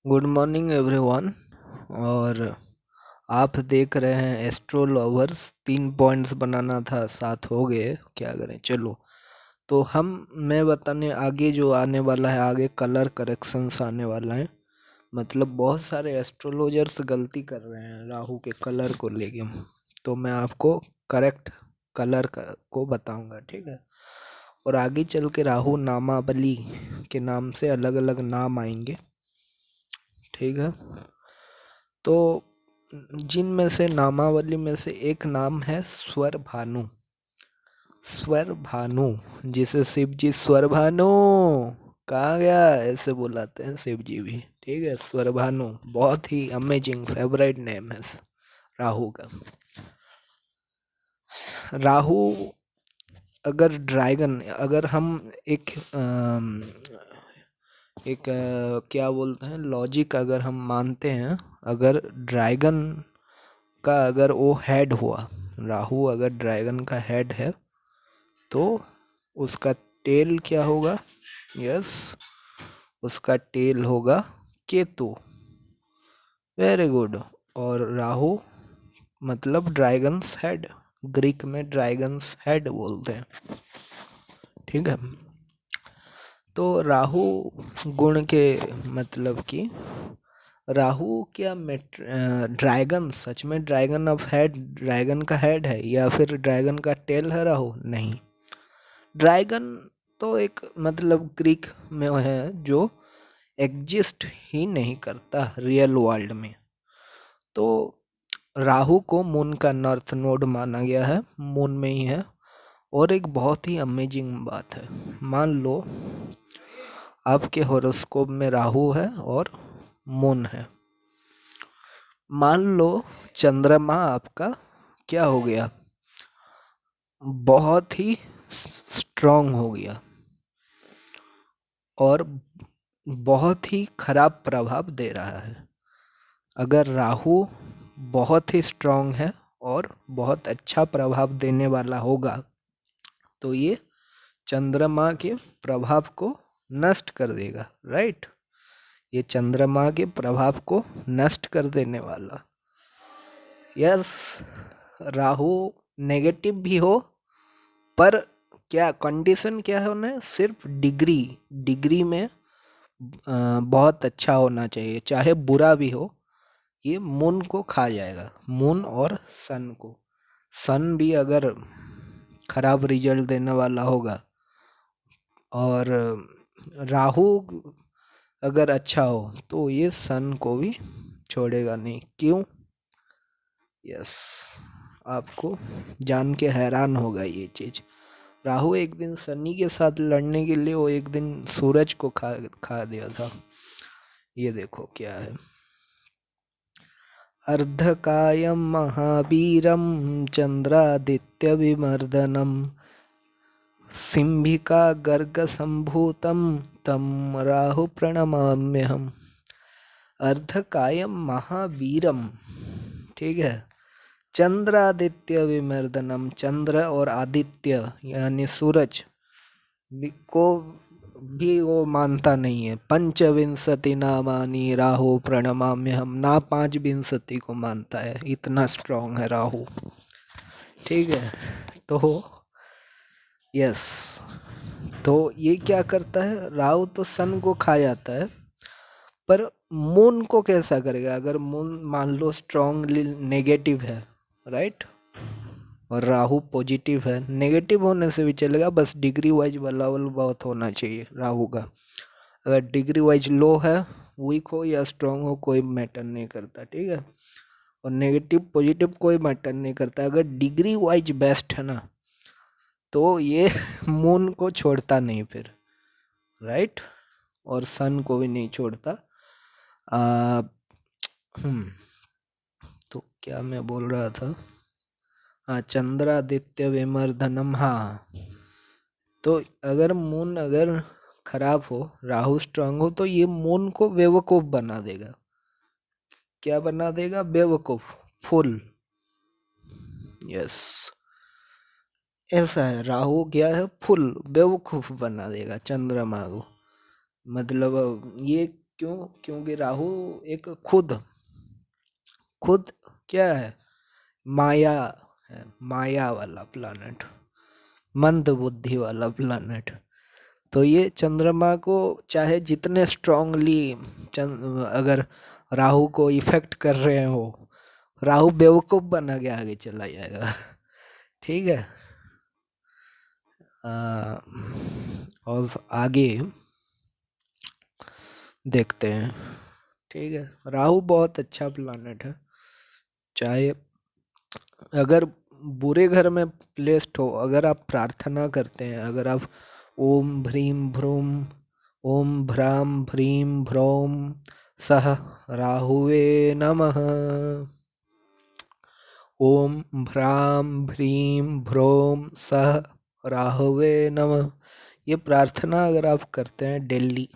Good morning everyone. और आप देख रहे हैं एस्ट्रो लवर्स। 3 पॉइंट्स बनाना था, 7 हो गए, क्या करें। चलो, तो मैं बताने आगे जो आने वाला है, आगे कलर करेक्शंस आने वाला है। मतलब बहुत सारे एस्ट्रोलॉजर्स गलती कर रहे हैं राहु के कलर को लेके, तो मैं आपको करेक्ट कलर को बताऊंगा, ठीक है। और आगे चल के राहु नामावली के नाम से अलग अलग नाम आएंगे, ठीक है। तो जिन में से नामावली में से एक नाम है स्वर भानु। स्वर भानु, जिसे शिव जी स्वर भानु कहाँ गया ऐसे बुलाते हैं शिव जी भी, ठीक है। स्वर भानु बहुत ही अमेजिंग फेवरेट नेम है राहु का। राहु अगर ड्रैगन, अगर हम क्या बोलते हैं, लॉजिक अगर हम मानते हैं, अगर ड्रैगन का अगर वो हेड हुआ, राहु अगर ड्रैगन का हेड है, तो उसका टेल क्या होगा? यस, उसका टेल होगा केतु। Very good. और राहु मतलब ड्रैगन्स हेड, ग्रीक में ड्रैगन्स हेड बोलते हैं, ठीक है। तो राहु गुण के मतलब कि राहु क्या ड्रैगन सच में ड्रैगन ऑफ हेड, ड्रैगन का हेड है, या फिर ड्रैगन का टेल है राहु? नहीं, ड्रैगन तो एक मतलब ग्रीक में है जो एग्जिस्ट ही नहीं करता रियल वर्ल्ड में। तो राहु को मून का नॉर्थ नोड माना गया है, मून में ही है। और एक बहुत ही अमेजिंग बात है, मान लो आपके हॉरोस्कोप में राहु है और मून है। मान लो चंद्रमा आपका क्या हो गया, बहुत ही स्ट्रांग हो गया और बहुत ही खराब प्रभाव दे रहा है। अगर राहु बहुत ही स्ट्रांग है और बहुत अच्छा प्रभाव देने वाला होगा, तो ये चंद्रमा के प्रभाव को नष्ट कर देगा, राइट। ये चंद्रमा के प्रभाव को नष्ट कर देने वाला। यस, राहु नेगेटिव भी हो, पर क्या कंडीशन क्या है उन्हें, सिर्फ डिग्री डिग्री में बहुत अच्छा होना चाहिए, चाहे बुरा भी हो। ये मून को खा जाएगा, मून और सन को। सन भी अगर खराब रिजल्ट देने वाला होगा, और राहु अगर अच्छा हो, तो ये सन को भी छोड़ेगा नहीं। क्यों? यस, आपको जान के हैरान होगा ये चीज़। राहु एक दिन शनि के साथ लड़ने के लिए वो एक दिन सूरज को खा दिया था। ये देखो क्या है, अर्धकायं महावीरं चंद्रादित्यविमर्दनम सिंहिका गर्ग संभूतम तम राहु प्रणमाम्यहम्। अर्धकायम महावीरम, ठीक है। चंद्रादित्य विमर्दनम, चंद्र और आदित्य यानी सूरज को भी वो मानता नहीं है। पंचविंशति नामानी राहु प्रणमाम्य हम, ना 5 विंशति को मानता है, इतना स्ट्रांग है राहु, ठीक है। तो यस, तो ये क्या करता है, राहु तो सन को खा जाता है, पर मून को कैसा करेगा? अगर मून मान लो स्ट्रांगली नेगेटिव है, राइट, और राहु पॉजिटिव है, नेगेटिव होने से भी चलेगा, बस डिग्री वाइज बलावल बहुत होना चाहिए राहु का। अगर डिग्री वाइज लो है, वीक हो या स्ट्रांग हो, कोई मैटर नहीं करता, ठीक है। और नेगेटिव पॉजिटिव कोई मैटर नहीं करता, अगर डिग्री वाइज बेस्ट है ना, तो ये मून को छोड़ता नहीं फिर, राइट, और सन को भी नहीं छोड़ता। आ, तो क्या मैं बोल रहा था, हाँ, चंद्रादित्य विमर्दनम, हाँ। तो अगर मून अगर खराब हो, राहु स्ट्रांग हो, तो ये मून को बेवकूफ बना देगा। क्या बना देगा? बेवकूफ, फुल। यस, ऐसा है, राहु क्या है, फुल बेवकूफ बना देगा चंद्रमा को। मतलब ये क्यों? क्योंकि राहु एक खुद खुद क्या है, माया है, माया वाला प्लानट, मंद बुद्धि वाला प्लानट। तो ये चंद्रमा को चाहे जितने स्ट्रांगली अगर राहु को इफेक्ट कर रहे हो, राहु बेवकूफ बना के आगे चला जाएगा। ठीक है। और आगे देखते हैं। ठीक है, राहु बहुत अच्छा प्लानट है। चाहे अगर बुरे घर में प्लेस्ड हो, अगर आप प्रार्थना करते हैं, अगर आप ओम भ्रीम भ्रूम, ओम भ्राम भ्रीम भ्रौम सह राहुवे नमः, ओम भ्राम भ्रीम भ्रौम सह राहुवे नमः, ये प्रार्थना अगर आप करते हैं डेली,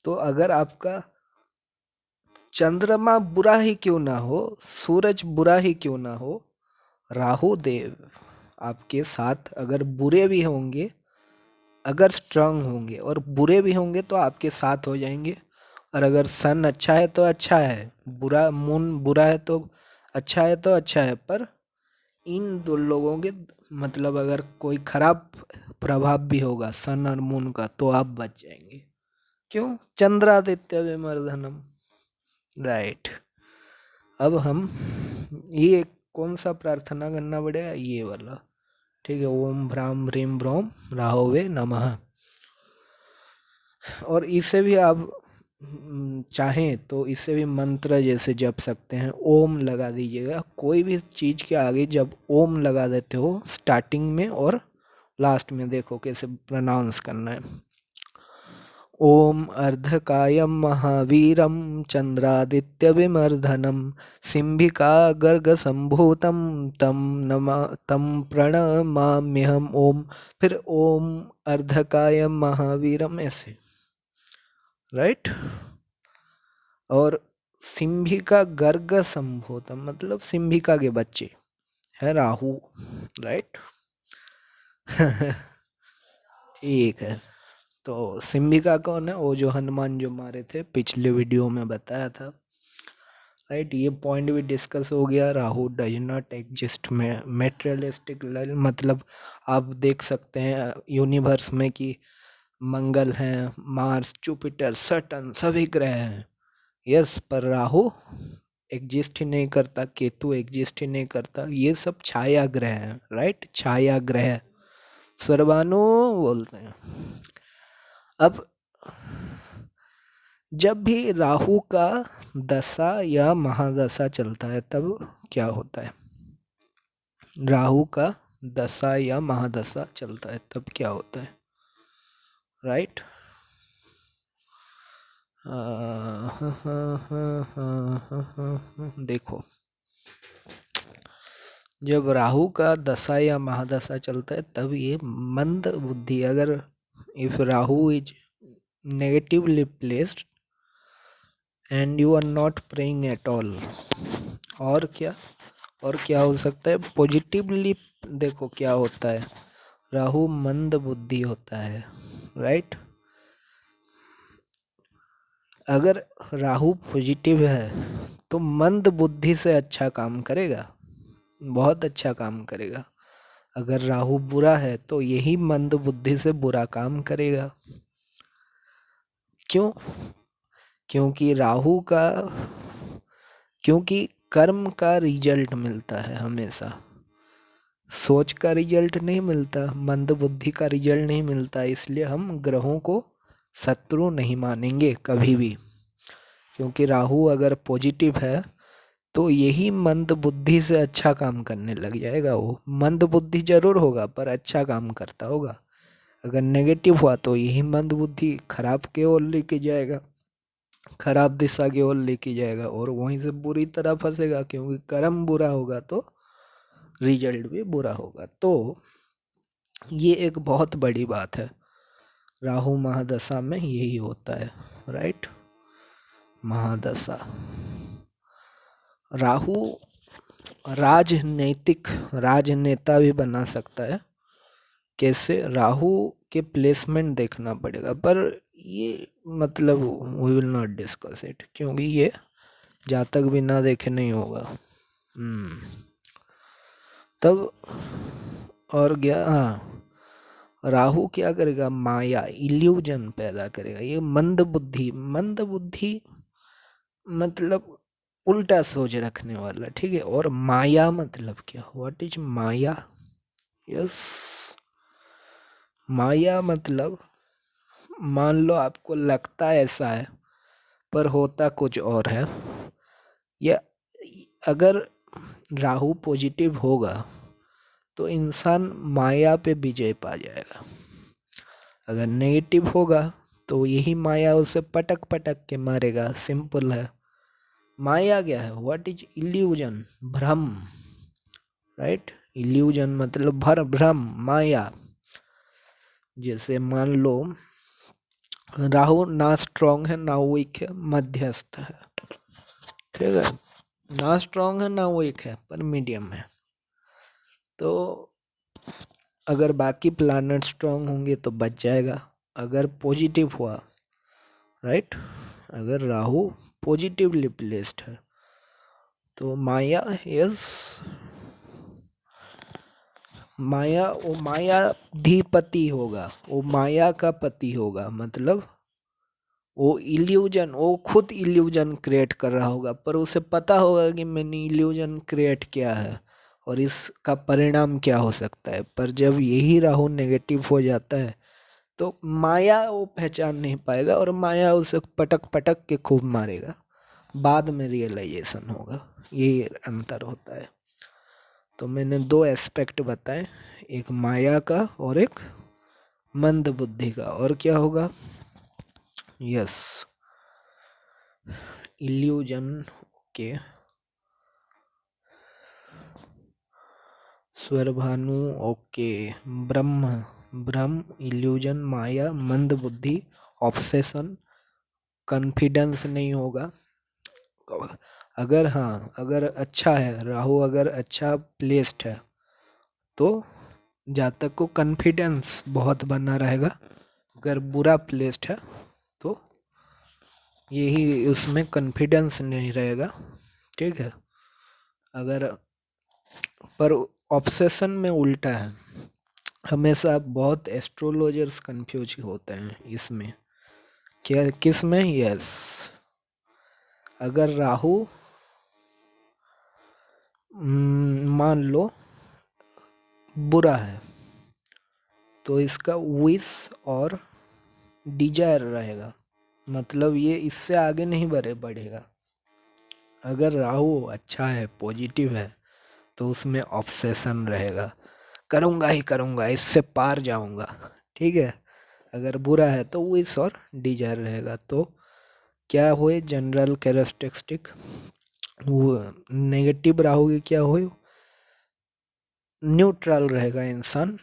तो अगर आपका चंद्रमा बुरा ही क्यों ना हो, सूरज बुरा ही क्यों ना हो, राहु देव आपके साथ अगर बुरे भी होंगे, अगर स्ट्रांग होंगे और बुरे भी होंगे तो आपके साथ हो जाएंगे। और अगर सन अच्छा है तो अच्छा है, बुरा मून बुरा है तो अच्छा है, तो अच्छा है। पर इन दो लोगों के मतलब अगर कोई खराब प्रभाव भी होगा सन और मून का, तो आप बच जाएंगे। क्यों? चंद्रादित्य विमर्दनम। राइट। अब हम ये कौन सा प्रार्थना करना पड़ेगा? ये वाला। ठीक है, ओम भ्राम ह्रीम भ्रौम राहोवे नमः। और इसे भी आप चाहें तो इसे भी मंत्र जैसे जप सकते हैं। ओम लगा दीजिएगा, कोई भी चीज़ के आगे जब ओम लगा देते हो स्टार्टिंग में और लास्ट में, देखो कैसे प्रोनाउंस करना है। ओम अर्धकायम महावीरम चंद्रादित्यविमर्दनम सिंभिका गर्ग संभूतम तम नमा तम प्रणमाम्यहम ओम, फिर ओम अर्धकायम महावीरम, ऐसे। राइट। और सिंभिका गर्ग संभूतम मतलब सिंभिका के बच्चे है राहु। राइट। ठीक है। तो सिंभिका कौन है? वो जो हनुमान जो मारे थे, पिछले वीडियो में बताया था। राइट, ये पॉइंट भी डिस्कस हो गया। राहु डज नॉट एग्जिस्ट में मेटेरियलिस्टिक लेवल, मतलब आप देख सकते हैं यूनिवर्स में कि मंगल हैं, मार्स, जुपिटर, सैटर्न सभी ग्रह हैं। यस, पर राहु एग्जिस्ट ही नहीं करता, केतु एग्जिस्ट ही नहीं करता, ये सब छाया ग्रह हैं। राइट, छाया ग्रह सर्वानु बोलते हैं। अब जब भी राहु का दशा या महादशा चलता है तब क्या होता है? राहु का दशा या महादशा चलता है तब क्या होता है? राइट। देखो, जब राहु का दशा या महादशा चलता है तब ये मंद बुद्धि, अगर if Rahu is negatively placed and you are not praying at all, और क्या हो सकता है? पॉजिटिवली देखो क्या होता है, राहु मंद बुद्धि होता है। राइट। अगर राहु पॉजिटिव है तो मंद बुद्धि से अच्छा काम करेगा, बहुत अच्छा काम करेगा। अगर राहु बुरा है तो यही मंद बुद्धि से बुरा काम करेगा। क्यों? क्योंकि राहु का, क्योंकि कर्म का रिजल्ट मिलता है हमेशा, सोच का रिजल्ट नहीं मिलता, मंद बुद्धि का रिजल्ट नहीं मिलता। इसलिए हम ग्रहों को शत्रु नहीं मानेंगे कभी भी। क्योंकि राहु अगर पॉजिटिव है तो यही मंद बुद्धि से अच्छा काम करने लग जाएगा। वो मंद बुद्धि जरूर होगा पर अच्छा काम करता होगा। अगर नेगेटिव हुआ तो यही मंद बुद्धि खराब की ओर लेके जाएगा, खराब दिशा की ओर लेके जाएगा और वहीं से बुरी तरह फंसेगा। क्योंकि कर्म बुरा होगा तो रिजल्ट भी बुरा होगा। तो ये एक बहुत बड़ी बात है, राहु महादशा में यही होता है। राइट। महादशा, राहु राजनैतिक राजनेता भी बना सकता है। कैसे? राहु के प्लेसमेंट देखना पड़ेगा। पर ये मतलब we will not discuss it, क्योंकि ये जातक बिना देखे नहीं होगा। तब और क्या, हाँ, राहु क्या करेगा, माया इल्यूजन पैदा करेगा। ये मंद बुद्धि, मंद बुद्धि मतलब उल्टा सोच रखने वाला, ठीक है। और माया मतलब क्या, व्हाट इज माया? यस, माया मतलब मान लो आपको लगता ऐसा है पर होता कुछ और है। या अगर राहु पॉजिटिव होगा तो इंसान माया पे विजय पा जाएगा। अगर नेगेटिव होगा तो यही माया उसे पटक पटक के मारेगा, सिंपल है। माया क्या है, व्हाट इज इल्यूजन, भ्रम, राइट। इल्यूजन मतलब भ्रम, माया। जैसे मान लो राहु ना स्ट्रांग है ना वीक है, मध्यस्थ है, ठीक है। ना स्ट्रांग है ना वीक है, पर मीडियम है। तो अगर बाकी प्लैनेट स्ट्रांग होंगे तो बच जाएगा। अगर पॉजिटिव हुआ, राइट, अगर राहु पॉजिटिवली प्लेस्ड है तो माया इज, माया, वो मायाधिपति होगा, वो माया का पति होगा। मतलब वो इल्यूजन, वो खुद इल्यूजन क्रिएट कर रहा होगा, पर उसे पता होगा कि मैंने इल्यूजन क्रिएट किया है और इसका परिणाम क्या हो सकता है। पर जब यही राहु नेगेटिव हो जाता है तो माया वो पहचान नहीं पाएगा और माया उसे पटक पटक के खूब मारेगा, बाद में रियलाइजेशन होगा। यही अंतर होता है। तो मैंने दो एस्पेक्ट बताए, एक माया का और एक मंद बुद्धि का। और क्या होगा, यस, इल्यूजन के स्वरभानु, ओके, ब्रह्म, भ्रम, इल्यूजन, माया, मंद बुद्धि, ऑब्सेशन, कॉन्फिडेंस नहीं होगा। अगर हाँ, अगर अच्छा है राहु, अगर अच्छा प्लेस्ड है तो जातक को कॉन्फिडेंस बहुत बना रहेगा। अगर बुरा प्लेस्ड है तो यही उसमें कॉन्फिडेंस नहीं रहेगा, ठीक है। अगर पर ऑब्सेशन में उल्टा है, हमेशा बहुत एस्ट्रोलॉजर्स कंफ्यूज होते हैं इसमें। क्या, किस में, यस, अगर राहु मान लो बुरा है तो इसका विश और डिजायर रहेगा, मतलब ये इससे आगे नहीं बढ़ेगा। अगर राहु अच्छा है, पॉजिटिव है, तो उसमें ऑब्सेशन रहेगा, करूँगा ही करूँगा, इससे पार जाऊँगा, ठीक है। अगर बुरा है तो विश और डिजायर रहेगा। तो क्या हुए जनरल कैरेक्टरिस्टिक, वो नेगेटिव राहु की क्या हुए, न्यूट्रल रहेगा इंसान,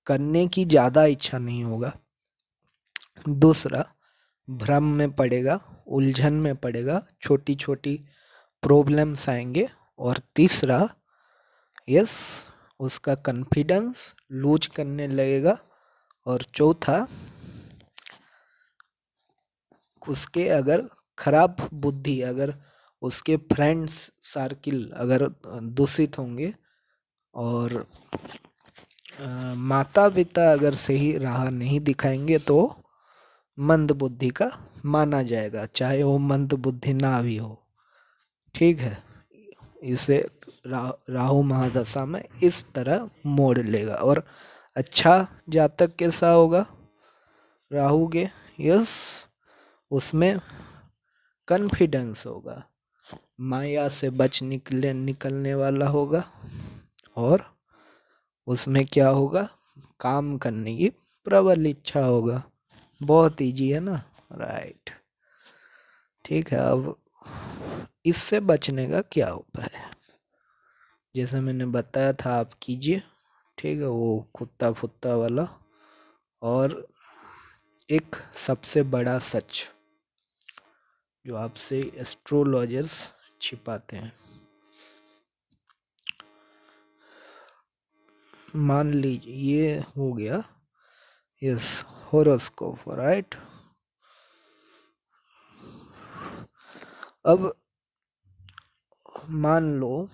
करने की ज़्यादा इच्छा नहीं होगा। दूसरा, भ्रम में पड़ेगा, उलझन में पड़ेगा, छोटी छोटी प्रॉब्लम्स आएंगे। और तीसरा, यस, उसका कॉन्फिडेंस लूज करने लगेगा। और चौथा, उसके अगर खराब बुद्धि, अगर उसके फ्रेंड्स सर्किल अगर दूषित होंगे और माता पिता अगर सही राह नहीं दिखाएंगे तो मंद बुद्धि का माना जाएगा, चाहे वो मंद बुद्धि ना भी हो, ठीक है। इसे राहु महादशा में इस तरह मोड़ लेगा। और अच्छा जातक कैसा होगा राहु के, यस, उसमें कॉन्फिडेंस होगा, माया से निकलने वाला होगा। और उसमें क्या होगा, काम करने की प्रबल इच्छा होगा। बहुत इजी है ना, राइट, ठीक है। अब इससे बचने का क्या उपाय है, जैसा मैंने बताया था आप कीजिए, ठीक है, वो कुत्ता फुत्ता वाला। और एक सबसे बड़ा सच जो आपसे एस्ट्रोलॉजर्स छिपाते हैं, मान लीजिए ये हो गया, यस, होरोस्कोप, राइट। अब मान लो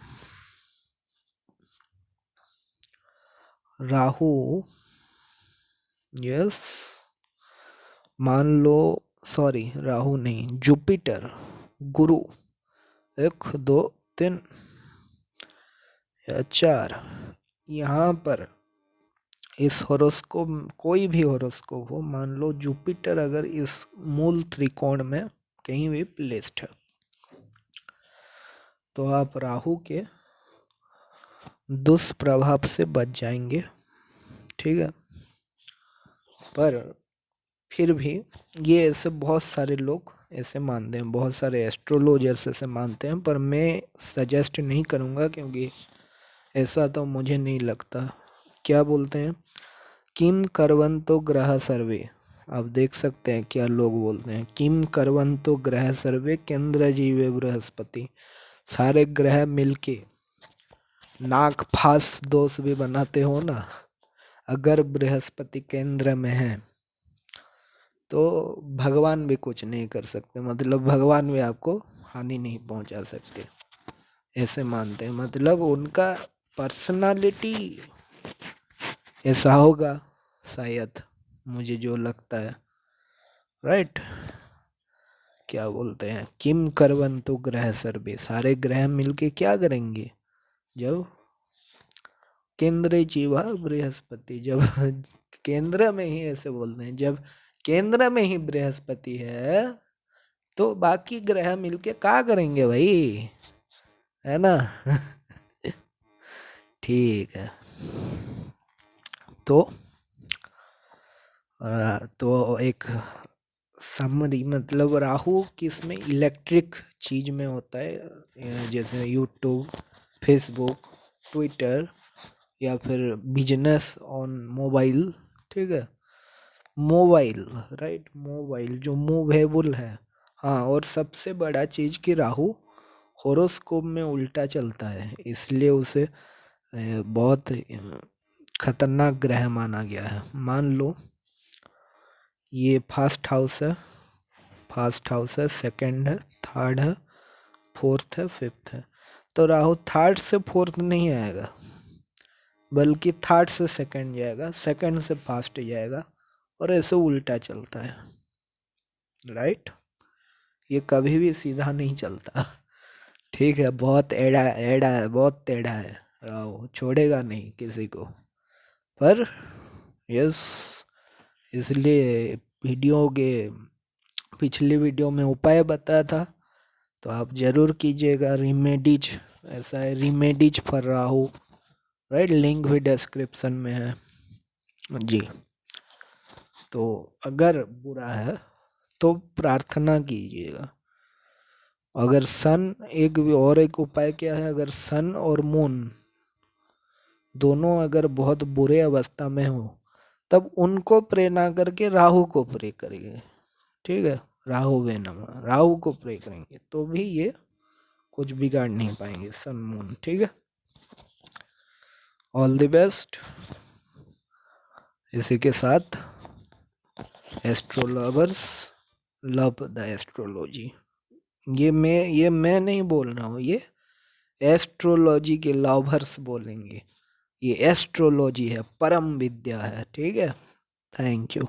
राहु, यस, मान लो, सॉरी राहु नहीं, जुपिटर, गुरु, 1 2 3 या 4, यहाँ पर इस हॉरोस्कोप, कोई भी हॉरोस्कोप हो, मान लो जुपिटर अगर इस मूल त्रिकोण में कहीं भी प्लेस्ड है, तो आप राहु के दुष्प्रभाव से बच जाएंगे, ठीक है। पर फिर भी ये ऐसे बहुत सारे लोग ऐसे मानते हैं, बहुत सारे एस्ट्रोलॉजर्स ऐसे मानते हैं, पर मैं सजेस्ट नहीं करूँगा क्योंकि ऐसा तो मुझे नहीं लगता। क्या बोलते हैं, किम करवंतो ग्रह सर्वे, आप देख सकते हैं क्या लोग बोलते हैं, किम करवंतो ग्रह सर्वे केंद्र जीवे बृहस्पति, सारे ग्रह मिलके नाक फास दोष भी बनाते हो ना, अगर बृहस्पति केंद्र में है तो भगवान भी कुछ नहीं कर सकते, मतलब भगवान भी आपको हानि नहीं पहुंचा सकते, ऐसे मानते हैं। मतलब उनका पर्सनालिटी ऐसा होगा शायद, मुझे जो लगता है, राइट। क्या बोलते हैं, किम करवंतु ग्रह सर्वे, सारे ग्रह मिलके क्या करेंगे, जब केंद्र जीवा बृहस्पति, जब केंद्र में ही, ऐसे बोलते हैं, जब केंद्र में ही बृहस्पति है तो बाकी ग्रह मिलके क्या करेंगे भाई, है ना। ठीक है। तो तो एक समरी, मतलब राहु किसमें, इलेक्ट्रिक चीज में होता है, जैसे यूट्यूब, फेसबुक, ट्विटर, या फिर बिजनेस ऑन मोबाइल, ठीक है, मोबाइल, राइट, मोबाइल जो मूवेबल है। हाँ, और सबसे बड़ा चीज कि राहु होरोस्कोप में उल्टा चलता है, इसलिए उसे बहुत खतरनाक ग्रह माना गया है। मान लो ये फर्स्ट हाउस है, फर्स्ट हाउस है, सेकंड है, थर्ड है, फोर्थ है, फिफ्थ है, तो राहु थर्ड से फोर्थ नहीं आएगा, बल्कि थर्ड से सेकंड जाएगा, सेकंड से फर्स्ट जाएगा, और ऐसे उल्टा चलता है, राइट। ये कभी भी सीधा नहीं चलता। ठीक है, बहुत एड़ा एड़ा है, बहुत टेढ़ा है राहु, छोड़ेगा नहीं किसी को। पर यस, इसलिए वीडियो के पिछली वीडियो में उपाय बताया था, तो आप जरूर कीजिएगा, रिमेडीज, ऐसा है, remedies for Rahu, right, link भी डिस्क्रिप्शन में है जी। तो अगर बुरा है तो प्रार्थना कीजिएगा। अगर सन, एक और एक उपाय क्या है, अगर सन और मून दोनों अगर बहुत बुरे अवस्था में हो, तब उनको प्रे ना करके राहु को प्रे करेंगे, ठीक है, राहु वे नमः, राहु को प्रे करेंगे तो भी ये कुछ बिगाड़ नहीं पाएंगे सन मून, ठीक है। All the best. इसी के साथ astro lovers love the astrology, ये मैं नहीं बोल रहा हूँ, ये एस्ट्रोलॉजी के लवर्स बोलेंगे, ये एस्ट्रोलॉजी है, परम विद्या है, ठीक है। Thank you.